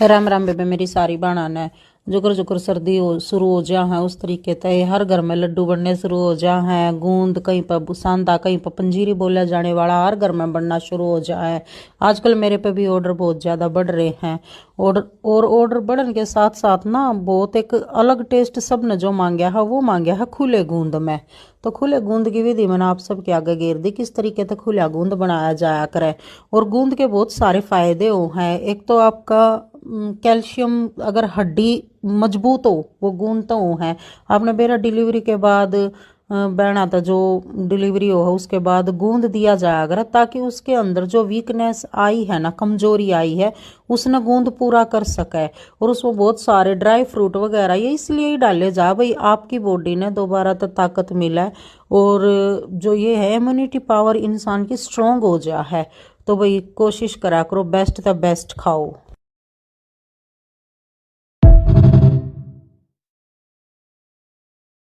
राम राम बेबे मेरी सारी बाणा ने जुकर जुकर सर्दी हो शुरू हो जा है उस तरीके से हर घर में लड्डू बनने शुरू हो जा है। गूंद कहीं पर सांदा कहीं पर पंजीरी बोला जाने वाला हर घर में बनना शुरू हो जा है। आजकल मेरे पे भी ऑर्डर बहुत ज़्यादा बढ़ रहे हैं। ऑर्डर बढ़ने के साथ साथ ना बहुत एक अलग टेस्ट सब ने जो मांगा है वो मांगा है खुले गूंद में। तो खुले गूंद की विधि मैंने आप सबके आगे घेर दी किस तरीके से खुला गूंद बनाया जाया करे। और गूंद के बहुत सारे फायदे हो हैं। एक तो आपका कैल्शियम अगर हड्डी मजबूत हो वो गूंद तो है। आपने बेरा डिलीवरी के बाद बहना था जो डिलीवरी हो उसके बाद गूंद दिया जाया अगर ताकि उसके अंदर जो वीकनेस आई है ना कमजोरी आई है उसने गूंद पूरा कर सके। और उसमें बहुत सारे ड्राई फ्रूट वगैरह ये इसलिए ही डाले जा भाई आपकी बॉडी ने दोबारा तो ताकत मिला और जो ये है इम्यूनिटी पावर इंसान की स्ट्रोंग हो जा है। तो भाई कोशिश करा करो बेस्ट द बेस्ट खाओ।